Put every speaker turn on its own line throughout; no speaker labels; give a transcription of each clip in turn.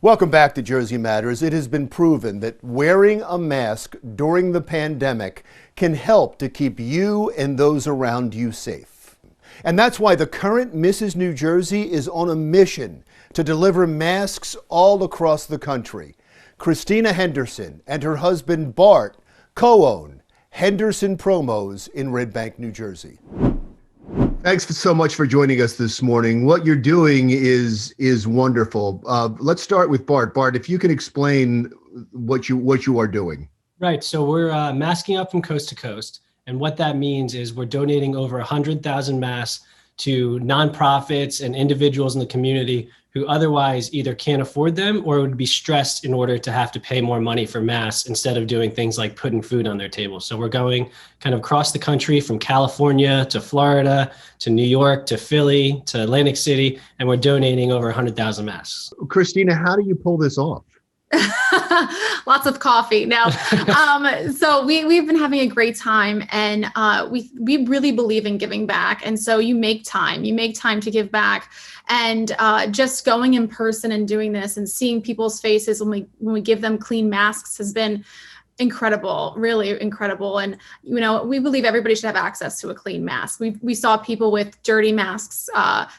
Welcome back to Jersey Matters. It has been proven that wearing a mask during the pandemic can help to keep you and those around you safe. And that's why the current Mrs. New Jersey is on a mission to deliver masks all across the country. Kristina Henderson and her husband Bart co-own Henderson Promos in Red Bank, New Jersey. Thanks so much for joining us this morning. What you're doing is wonderful. Let's start with Bart. Bart, if you can explain what you are doing.
Right. So we're masking up from coast to coast. And what that means is we're donating over 100,000 masks to nonprofits and individuals in the community who otherwise either can't afford them or would be stressed in order to have to pay more money for masks instead of doing things like putting food on their table. So we're going kind of across the country from California to Florida to New York to Philly to Atlantic City, and we're donating over 100,000 masks.
Kristina, how do you pull this off?
Lots of coffee. No. So we've been having a great time, and we really believe in giving back. And so you make time to give back, and just going in person and doing this and seeing people's faces when we give them clean masks has been incredible, really incredible. And, you know, we believe everybody should have access to a clean mask. We saw people with dirty masks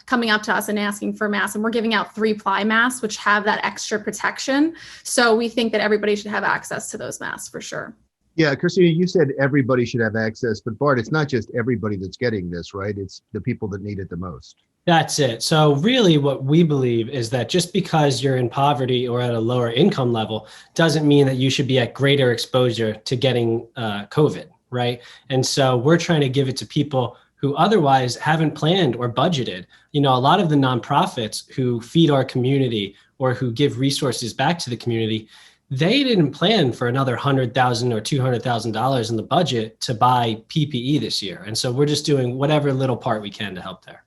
coming up to us and asking for masks, and we're giving out 3-ply masks, which have that extra protection. So we think that everybody should have access to those masks for sure.
Yeah, Kristina, you said everybody should have access, but Bart, it's not just everybody that's getting this, right? It's the people that need it the most.
That's it. So really what we believe is that just because you're in poverty or at a lower income level doesn't mean that you should be at greater exposure to getting COVID, right? And so we're trying to give it to people who otherwise haven't planned or budgeted. You know, a lot of the nonprofits who feed our community or who give resources back to the community, they didn't plan for another $100,000 or $200,000 in the budget to buy PPE this year. And so we're just doing whatever little part we can to help there.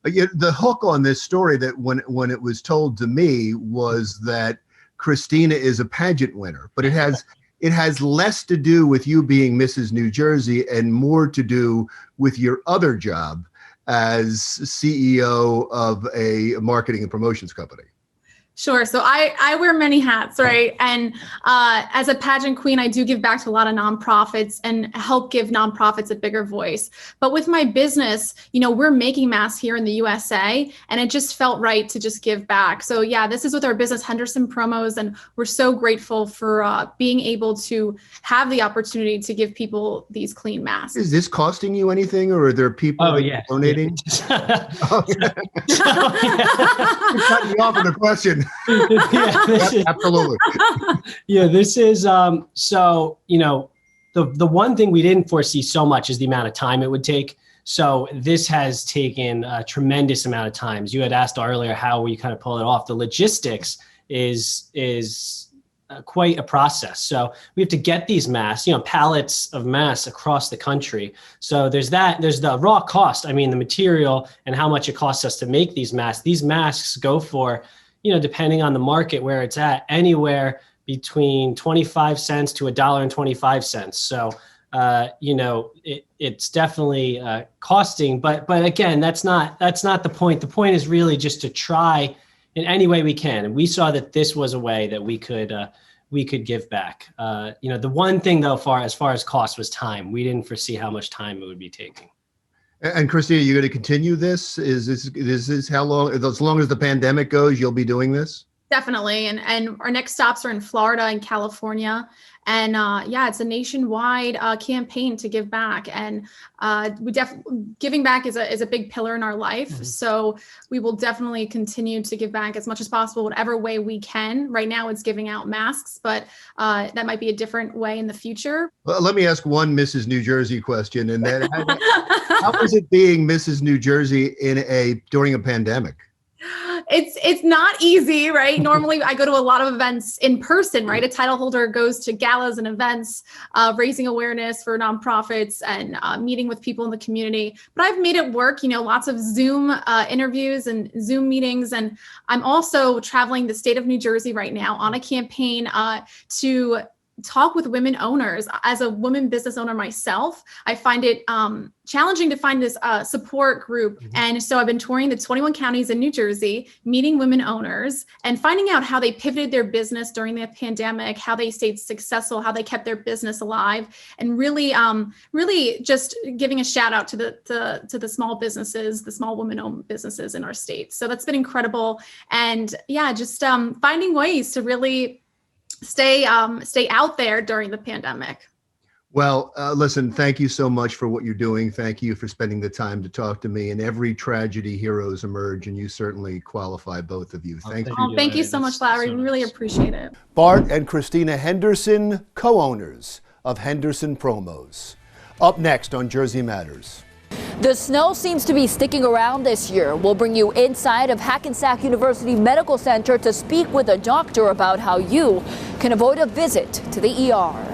The hook on this story that when it was told to me was that Kristina is a pageant winner, but it has less to do with you being Mrs. New Jersey and more to do with your other job as CEO of a marketing and promotions company.
Sure. So I wear many hats, right? And as a pageant queen, I do give back to a lot of nonprofits and help give nonprofits a bigger voice. But with my business, you know, we're making masks here in the USA, and it just felt right to just give back. So yeah, this is with our business, Henderson Promos, and we're so grateful for being able to have the opportunity to give people these clean masks.
Is this costing you anything, or are there people donating?
Yeah.
Oh, yeah. You're cutting me off with a question. Absolutely.
Yeah, this is so, you know, the one thing we didn't foresee so much is the amount of time it would take. So this has taken a tremendous amount of time. You had asked earlier how we kind of pull it off. The logistics is quite a process. So we have to get these masks, you know, pallets of masks across the country. So there's the raw cost. I mean, the material and how much it costs us to make these masks. These masks go for, you know, depending on the market where it's at, anywhere between 25 cents to $1.25. So, you know, it's definitely costing, but again, that's not the point. The point is really just to try in any way we can. And we saw that this was a way that we could give back. You know, the one thing though, as far as cost was time. We didn't foresee how much time it would be taking.
And Kristina, you're going to continue this? Is this how long, as long as the pandemic goes, you'll be doing this?
Definitely. And our next stops are in Florida and California. And yeah, it's a nationwide campaign to give back. And giving back is a big pillar in our life. Mm-hmm. So we will definitely continue to give back as much as possible, whatever way we can. Right now it's giving out masks, but that might be a different way in the future.
Well, let me ask one Mrs. New Jersey question. And then how is it being Mrs. New Jersey during a pandemic?
It's not easy, right? Normally I go to a lot of events in person, right? A title holder goes to galas and events, raising awareness for nonprofits and meeting with people in the community. But I've made it work, you know, lots of Zoom interviews and Zoom meetings. And I'm also traveling the state of New Jersey right now on a campaign to talk with women owners. As a woman business owner myself, I find it challenging to find this support group. And so I've been touring the 21 counties in New Jersey, meeting women owners and finding out how they pivoted their business during the pandemic, how they stayed successful, how they kept their business alive, and really just giving a shout out to the small businesses, the small women-owned businesses in our state. So that's been incredible. And yeah, just finding ways to really stay out there during the pandemic.
Well, listen, thank you so much for what you're doing. Thank you for spending the time to talk to me. In every tragedy, heroes emerge, and you certainly qualify, both of you. Thank you.
Oh, thank you so much, Larry. We really appreciate it.
Bart and Kristina Henderson, co-owners of Henderson Promos. Up next on Jersey Matters.
The snow seems to be sticking around this year. We'll bring you inside of Hackensack University Medical Center to speak with a doctor about how you can avoid a visit to the ER.